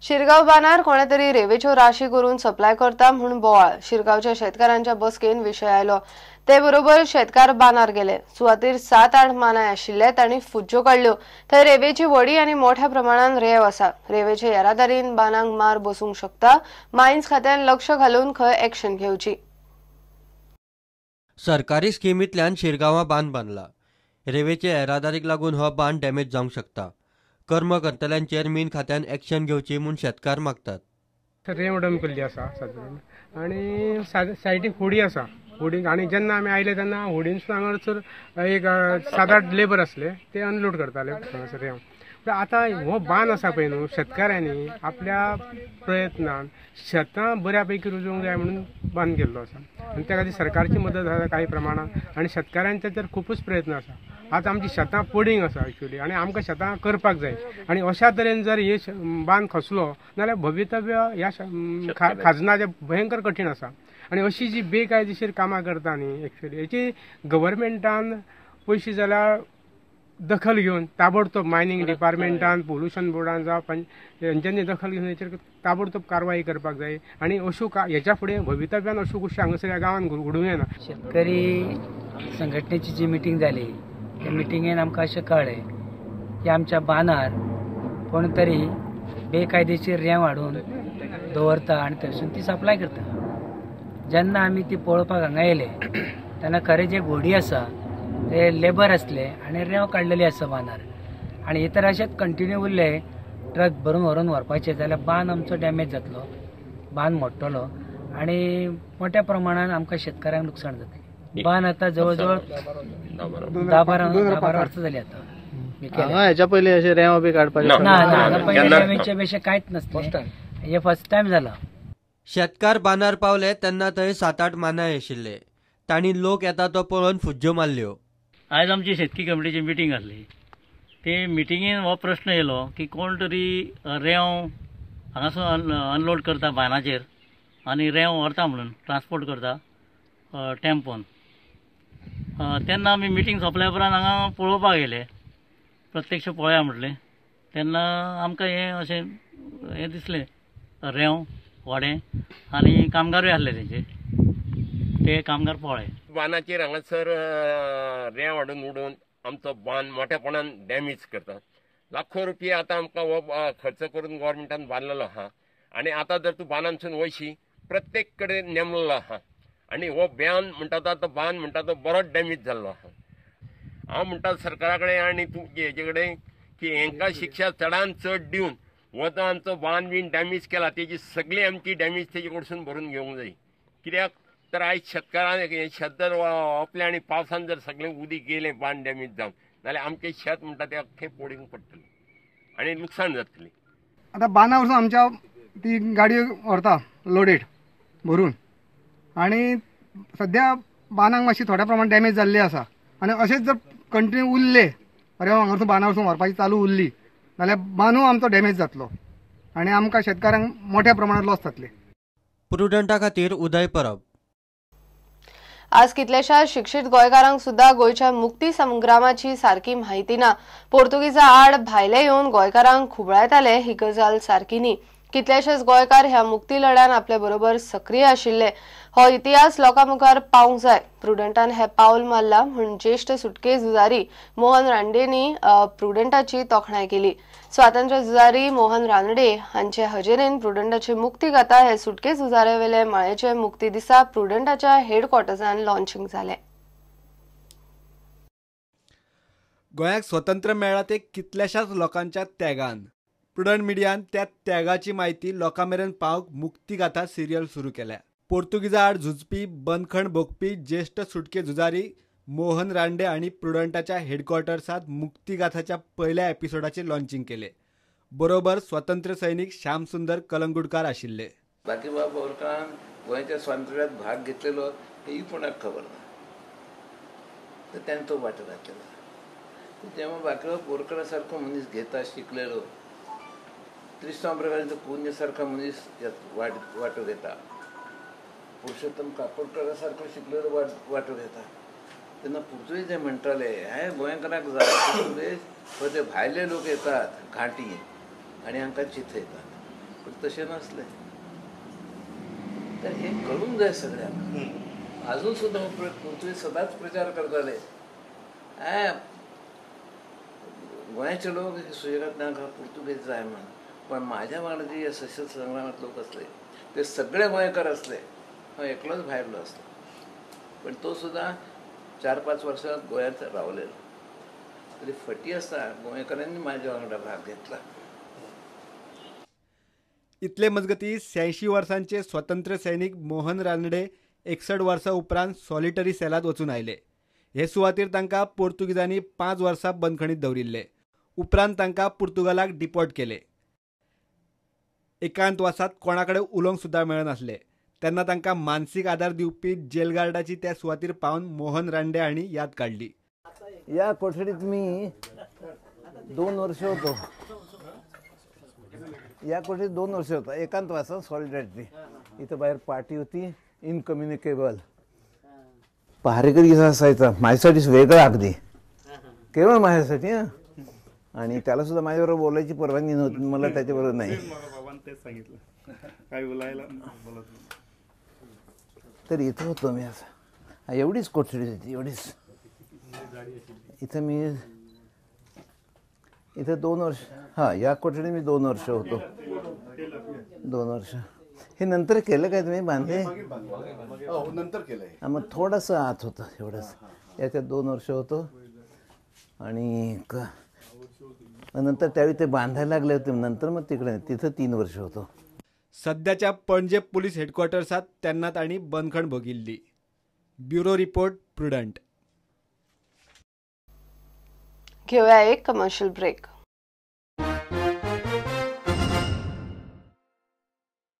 शिरगाव बांदार कोणे तरी रेवेच्यो राशी करून सप्लाय करता म्हणून बोवाळ शिरगावच्या शेतकारांच्या बसकेन विशय आयलो। ते बरोबर शेतकार बांदार गेले। सुवातेर 7-8 मानाय आशिल्ले तांणी फुज्ज्यो काडल्यो। थंय रेवेची वडी आनी मोठ्या प्रमाणात रेंव आसा। रेवेचे येरादारीन बानांक मार बसूंक शकता। मायन्स खात्यान लक्ष घालून खंय एक्शन घेवची। सरकारी स्किमींतल्यान शिरगांवां बांद बांदला। रेवेचे येरादारीक लागून हो बांद डॅमेज जावंक शकता। कर्म करतल्यांचेर मीन खात्यान एक्शन घेवची म्हूण शेतकार मागतात। रेंव डंप केल्ली आसा सादारण आनी सायडीक होडी आसा। होडीक आनी जेन्ना आमी आयले तेन्ना होडीनसून हांगासर एक 7-8 लेबर आसले ते अनलोड करताले हांगासर रेंव। आतां हो बांद आसा पळय न्हू, शेतकाऱ्यांनी आपल्या प्रयत्नान शेतां बऱ्यापैकी रुजोवंक जाय म्हणून बांद केल्लो आसा आनी त्या खातीर सरकारची मदत आसा काही प्रमाणात आनी शेतकाऱ्यांचे तर खूबच प्रयत्न आसा। आज आमची शेतां पडींग आसा एक्चुअली आनी आमकां शेतां करपाक जाय आनी अशा तरेन जर हे बांद खसलो जाल्यार भवितव्य ह्या खाजनाचें भयंकर कठीण आसा। आनी अशी जी बेकायदेशीर कामां करता न्ही एक्चुअली हेची गव्हर्मेंटान पयशी जाल्यार दखल घेवन ताबडतोब मायनिंग डिपार्टमेंटान पोल्युशन बोर्डान जावं हेंच्यांनी दखल घेवन हेचेर ताबडतोब कारवाई करपाक जाय आनी अश्यो हेच्या फुडें भवितव्यान अश्यो गोश्टी हांगासर ह्या गांवांत घडूंक येना। शेतकरी संघटनेची जी मिटींग जाली त्या मिटिंगेन आमकां अशें कळ्ळें की आमच्या बांदार कोण तरी बेकायदेशीर रेंव हाडून दवरता आनी थंयसून ती सप्लाय करता। जेन्ना आमी ती पळोवपाक हांगा येयले तेन्ना खरें जे घोडी आसा ते लेबर असले आणि रेंव काढलेली आसा बांदार आणि इतर अशेंच कंटिन्यू उरले ट्रक भरून व्हरून व्हरपाचे जाल्यार बांद आमचो डॅमेज जातलो, बांद मोडटलो आणि मोठ्या प्रमाणात आमकां शेतकऱ्यांक लुकसाण जातलें। बांद आता जवळ-जवळ 10-12 वर्सां जाली आता। हेच्या पयलीं अशें रेंव बी काडपाचें ना पयलीं रेंवेचे बेशे कांयच नासलें, हे फर्स्ट टायम जाला। शेतकार बांदार पावले तेन्ना थंय 7-8 मानाय आशिल्ले। तांणी लोक येता तो पळोवन फुज्ज्यो मारल्यो। आज आमची शेतकी कमिटीची मिटींग आसली। ते मिटिंगेन हो प्रश्न येयलो की कोण तरी रेंव हांगासून अनलोड करता बांदाचेर आनी रेंव व्हरता म्हणून ट्रान्सपोर्ट करता टेम्पोन। तेन्ना आमी मिटींग सोंपल्या उपरांत हांगा पळोवपाक गेले, प्रत्यक्ष पळोवया म्हटलें तेन्ना आमकां हें दिसलें रेंव व्हडें आनी कामगारूय आसले तेंचे, ते कामगार पळय बांदाचेर हांगासर रेंव हाडून उडोवन आमचो बांद मोठ्यापणान डॅमेज करता। लाखो रुपया आतां आमकां हो खर्च करून गव्हर्मेंटान बांदलेलो आहा आनी आतां जर तूं बांदांतसून वयशी प्रत्येक कडेन नेमलेलो आहा आनी हो बांद म्हणटा तो बांद म्हणटा तो बरोच डॅमेज जाल्लो आहा। हांव म्हणटा सरकारा कडेन आनी तुमचे हेचे कडेन की हांकां शिक्षा चडांत चड दिवन हो जो आमचो बांद बीन डॅमेज केला तेजी सगळी आमची डॅमेज तेजे कडसून भरून घेवंक जाय। कित्याक तर आयज शेतकारांक शेत जर ओपलें आनी पावसान जर सगळें उदीक गेलें बांद डॅमेज जावन जाल्यार आमचें शेत म्हणटा तें अख्खें पडूंक पडटलें आनी लुकसाण जातलें। आतां बांदा वचून आमच्या ती गाडयो व्हरता लोडेड भरून आनी सद्या बांदाक मातशी थोड्या प्रमाणात डॅमेज जाल्ली आसा आनी अशेंच जर कंटिन्यू उरले हांगासून बांदा वचून व्हरपाची चालू उरली जाल्यार बांदूय आमचो डॅमेज जातलो आनी आमकां शेतकारांक मोठ्या प्रमाणात लॉस जातले। प्रुडंटा खातीर उदय परब। आज कितल्याशा शिक्षित गोंयकारांक सुद्धा गोयच्या मुक्ती संग्रामाची सारकी म्हायती ना। पोर्तुगीजा आड भायले येवन गोंयकारांक खुबळायताले ही गजाल सारकी न्ही। कितलेशेच गोंयकार ह्या मुक्ती लढ्यान आपले बरोबर सक्रिय आशिल्ले। हो इतिहास लोकांमुखार पावंक जाय। प्रुडंटान हे पावल मारला म्हणून ज्येष्ठ सुटके झुजारी मोहन रानडेंनी प्रुडंटाची तोखणाय केली। स्वातंत्र्य झुजारी मोहन रानडे हांचे हजेरेन प्रुडंटाची मुक्ती गाथा हे सुटके झुजारे वेले माळेचे मुक्ती दिसा प्रुडंटाच्या हेडक्वॉर्टर्सान लॉन्चिंग जाले। गोंयाक स्वतंत्र मेळ्ळा ते कितल्याशाच लोकांच्या त्यागान। प्रुडंट मिडियान त्या त्यागाची म्हायती लोकांमेरेन पावंक मुक्तीगाथा सिरियल सुरू केल्या। पोर्तुगीजा आड झुजपी बंदखण भोगपी ज्येष्ठ सुटके झुजारी मोहन रानडे आणि प्रुडंटाच्या हेडक्वॉर्टर्सात मुक्तीगाथाच्या पहिल्या एपिसोडाचे लॉन्चिंग केले। बरोबर स्वतंत्र सैनिक श्याम सुंदर कलंगूटकार आशिल्ले। बाकीबाब बोरकारान गोंयच्या स्वातंत्र्यात भाग घेतलेलो हेही कोणाक खबर ना, तर त्याने तो वाटो घातलेला। जेव्हा बाकीबाब बोरकारा सारको मनीस घेता शिकलेलो त्रिस्तांव प्रकारांचो पुण्य सारखा मनीस वाटो घेता, पुरुषोत्तम काकोडकरा सारको शिकलेलो वाटो घेता तेन्ना पुर्तुगीज म्हणटाले हे गोंयकारांक जाय ते भायले लोक येतात घांटी आनी हांकां चिथयतात पण तसे नसले. तर हे कळून जाय सगळ्यांना. अजून सुद्धा पृथ्वी सदाच प्रचार करताले गोंयचे लोक सुशेगाद नाका पुर्तुगेज जाय म्हणून. पण माझ्या वांगडा जे सशस्त्र संग्रामात लोक असले ते सगळे गोंयकार असले. हांव एकलोच भायरलो असलो. पण तो सुद्धा 4-5 वर्सां गोंयांत रावलेलो. तरी फटी आसता गोंयकारांनी माझ्या वांगडा भाग घेतला. इतले मजगती 86 वर्सांचे स्वतंत्र सैनीक मोहन रानडे 61 वर्सां उपरांत सॉलिटरी सेलात वचून आयले. हे सुवातेर तांकां पोर्तुगीजांनी 5 वर्सां बंदखणीत दवरिल्ले. उपरांत तांकां पुर्तुगालाक डिपोर्ट केले. एकांतवासांत कोणा कडेन उलोवंक सुद्दां मेळनासले. तेन्ना तांकां मानसीक आदार दिवपी जेल गार्डाची त्या सुवातेर पावन मोहन रानडे हांणी याद काडली. या कोठडीत मी 2 वर्ष होतो. या कोठडीत 2 वर्ष होता. एकांतवासात सॉलिडॅरिटी. इथं बाहेर पार्टी होती इनकम्युनिकेबल. पहारेकरी असायचा माझ्यासाठी वेगळा अगदी केवळ माझ्यासाठी. आणि त्याला सुद्धा माझ्याबरोबर बोलायची परवानगी नव्हती. मला त्याच्याबरोबर नाही. तर इथं होतो मी. असं एवढीच कोठडी होती एवढीच. इथं मी इथं 2 वर्ष या कोठडीत मी 2 वर्ष होतो. 2 वर्ष. हे नंतर केलं काय तुम्ही बांधले? नंतर केलंय. मग थोडंसं आत होतं एवढंच. याच्यात 2 वर्ष होतो. आणि नंतर त्यावेळी ते बांधायला लागले होते. नंतर मग तिथं 3 वर्ष होतो. सध्याच्या पणजे पोलीस हेडक्वार्टर्सात तेन्ना तांणी बंदखण भोगिल्ली. Bureau report prudent. घेऊया एक कमर्शियल ब्रेक.